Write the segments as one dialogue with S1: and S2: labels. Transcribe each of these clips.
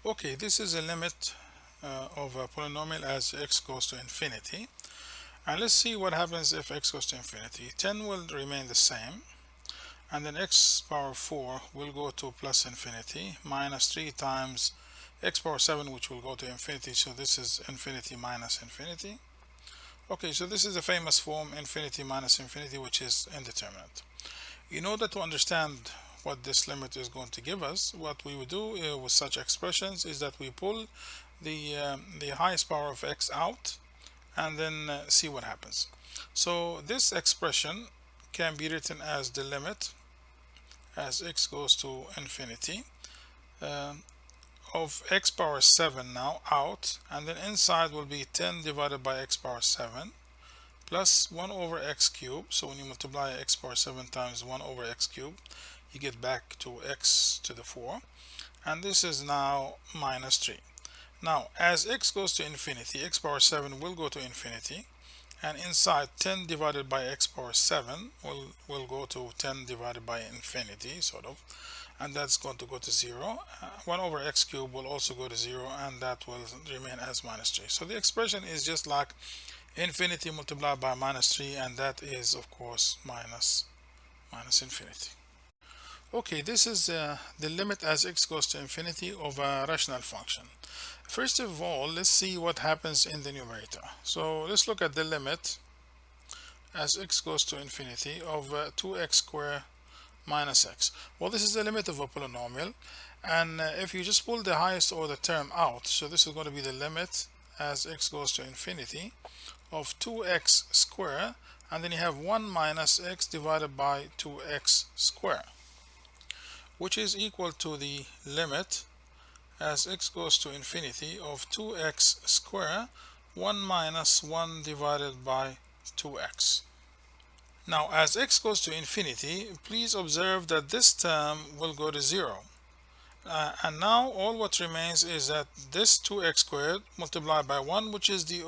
S1: Okay, this is a limit of a polynomial as x goes to infinity. And let's see what happens if x goes to infinity. 10 will remain the same, and then x power 4 will go to plus infinity, minus 3 times x power 7, which will go to infinity. So this is infinity minus infinity. Okay, so this is the famous form infinity minus infinity, which is indeterminate. In order to understand what this limit is going to give us, what we would do with such expressions is that we pull the highest power of x out and then see what happens. So this expression can be written as the limit as x goes to infinity uh, of x power 7 now out, and then inside will be 10 divided by x power 7 plus 1 over x cubed. So when you multiply x power 7 times 1 over x cubed, you get back to x to the 4, and this is now minus 3. Now as x goes to infinity, x power 7 will go to infinity, and inside 10 divided by x power 7 will go to 10 divided by infinity, sort of, and that's going to go to 0. 1 over x cubed will also go to 0, and that will remain as minus 3. So the expression is just like infinity multiplied by minus 3, and that is of course minus infinity. Okay, this is the limit as x goes to infinity of a rational function. First of all, let's see what happens in the numerator. So let's look at the limit as x goes to infinity of 2x squared minus x. Well, this is the limit of a polynomial, and if you just pull the highest order term out, so this is going to be the limit as x goes to infinity of 2x squared, and then you have 1 minus x divided by 2x squared, which is equal to the limit as x goes to infinity of 2x squared 1 minus 1 divided by 2x. Now as x goes to infinity, please observe that this term will go to 0. And now all what remains is that this 2x squared multiplied by 1, which is the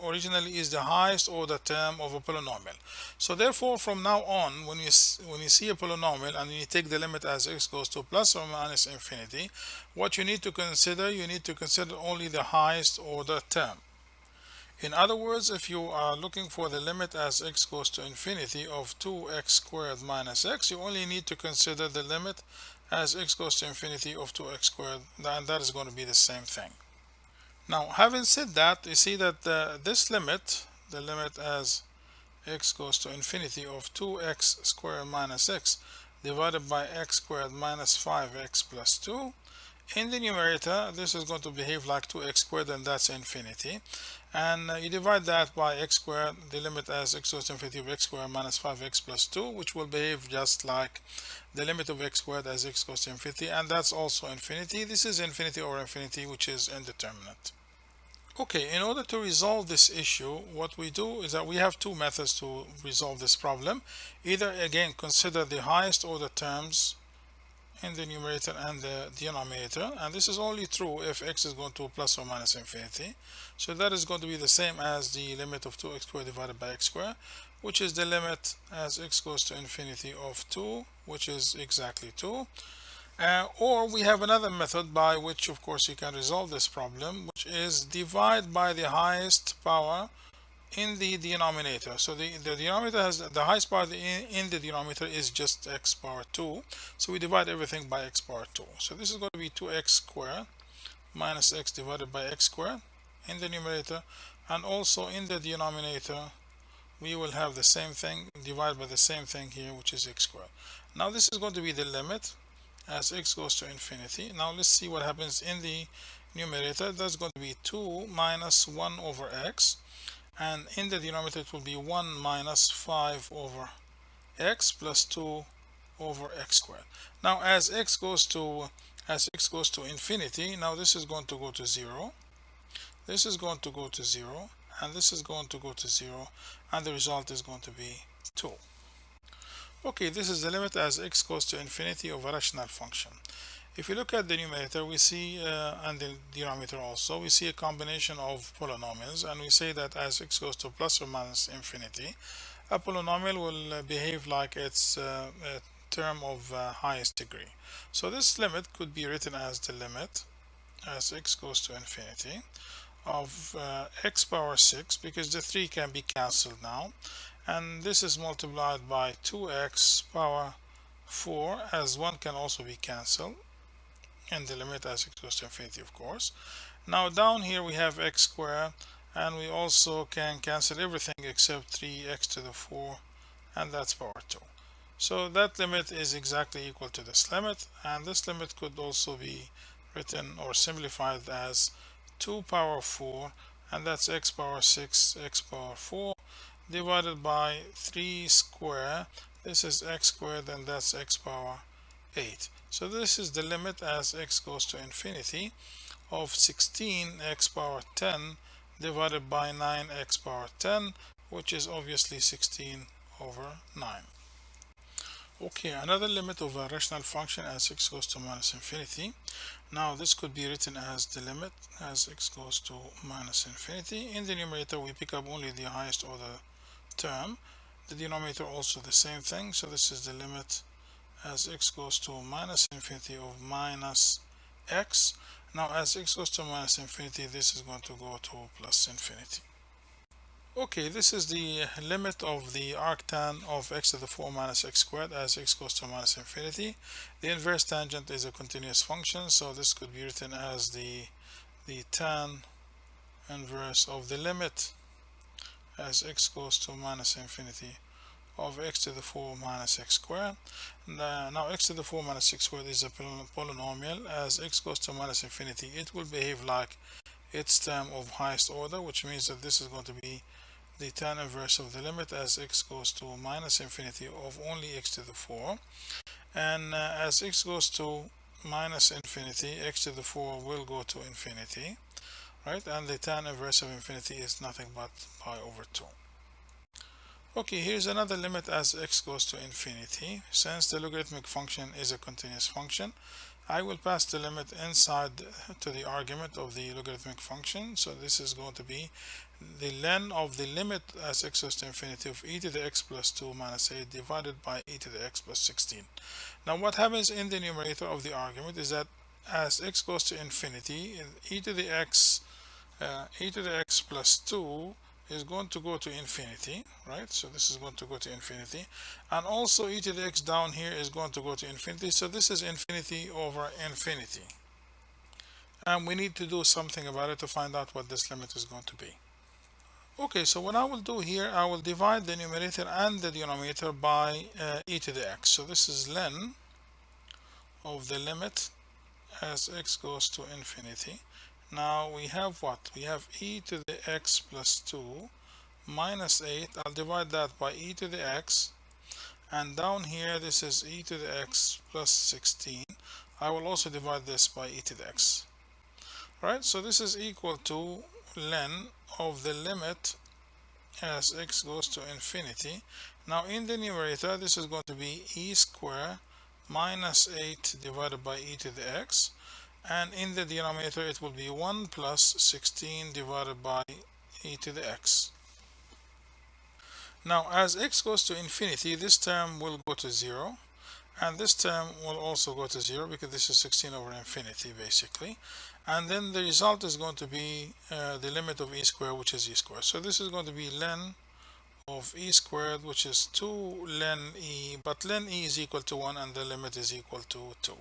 S1: originally is the highest order term of a polynomial. So therefore from now on, when you see a polynomial and you take the limit as x goes to plus or minus infinity, what you need to consider, only the highest order term. In other words, if you are looking for the limit as x goes to infinity of 2x squared minus x, you only need to consider the limit as x goes to infinity of 2x squared, and that is going to be the same thing. Now, having said that, you see that this limit, the limit as x goes to infinity of 2x squared minus x divided by x squared minus 5x plus 2, in the numerator this is going to behave like 2x squared, and that's infinity, and you divide that by x squared, the limit as x goes to infinity of x squared minus 5x plus 2, which will behave just like the limit of x squared as x goes to infinity, and that's also infinity. This is infinity over infinity, which is indeterminate. Okay, in order to resolve this issue, what we do is that we have two methods to resolve this problem. Either again consider the highest order terms in the numerator and the denominator, and this is only true if x is going to plus or minus infinity. So that is going to be the same as the limit of 2x squared divided by x squared, which is the limit as x goes to infinity of 2, which is exactly 2. Or we have another method by which of course you can resolve this problem, which is divide by the highest power in the denominator. So the denominator has the highest power in the denominator is just x power 2. So we divide everything by x power 2. So this is going to be 2x squared minus x divided by x squared in the numerator, and also in the denominator we will have the same thing, divided by the same thing here, which is x squared. Now this is going to be the limit as x goes to infinity. Now let's see what happens in the numerator. That's going to be 2 minus 1 over x, and in the denominator it will be 1 minus 5 over x plus 2 over x squared. Now as x goes to infinity, now this is going to go to 0, this is going to go to 0, and this is going to go to 0, and the result is going to be 2. Okay, this is the limit as x goes to infinity of a rational function. If you look at the numerator, we see, and the denominator also, we see a combination of polynomials, and we say that as x goes to plus or minus infinity, a polynomial will behave like its a term of highest degree. So this limit could be written as the limit as x goes to infinity of x power 6, because the 3 can be cancelled now, and this is multiplied by 2x power 4, as 1 can also be cancelled in the limit as x goes to infinity, of course. Now down here we have x squared, and we also can cancel everything except 3x to the 4, and that's power 2. So that limit is exactly equal to this limit, and this limit could also be written or simplified as 2 power 4, and that's x power 6 x power 4 divided by 3 square. This is x squared, and that's x power 8. So this is the limit as x goes to infinity of 16x power 10 divided by 9x power 10, which is obviously 16 over 9. Okay, another limit of a rational function as x goes to minus infinity. Now this could be written as the limit as x goes to minus infinity. In the numerator we pick up only the highest order term. The denominator also the same thing, so this is the limit as x goes to minus infinity of minus x. Now as x goes to minus infinity, this is going to go to plus infinity. Okay, this is the limit of the arctan of x to the 4 minus x squared as x goes to minus infinity. The inverse tangent is a continuous function, so this could be written as the tan inverse of the limit as x goes to minus infinity of x to the 4 minus x squared. Now x to the 4 minus x squared is a polynomial. As x goes to minus infinity, it will behave like its term of highest order, which means that this is going to be the tan inverse of the limit as x goes to minus infinity of only x to the 4, and as x goes to minus infinity, x to the 4 will go to infinity, right? And the tan inverse of infinity is nothing but pi over 2. Okay, here's another limit as x goes to infinity. Since the logarithmic function is a continuous function, I will pass the limit inside to the argument of the logarithmic function. So this is going to be the len of the limit as x goes to infinity of e to the x plus 2 minus 8 divided by e to the x plus 16. Now what happens in the numerator of the argument is that as x goes to infinity, e to the x plus 2 is going to go to infinity, right? So this is going to go to infinity, and also e to the x down here is going to go to infinity. So this is infinity over infinity, and we need to do something about it to find out what this limit is going to be. Okay, so what I will do here, I will divide the numerator and the denominator by e to the x. So this is len of the limit as x goes to infinity. Now we have what? We have e to the x plus 2 minus 8. I'll divide that by e to the x, and down here this is e to the x plus 16. I will also divide this by e to the x. Right, so this is equal to len of the limit as x goes to infinity. Now in the numerator this is going to be e squared minus 8 divided by e to the x, and in the denominator it will be 1 plus 16 divided by e to the x. Now as x goes to infinity, this term will go to 0, and this term will also go to 0 because this is 16 over infinity basically, and then the result is going to be the limit of e squared, which is e squared. So this is going to be len of e squared, which is 2 len e, but len e is equal to 1 and the limit is equal to 2.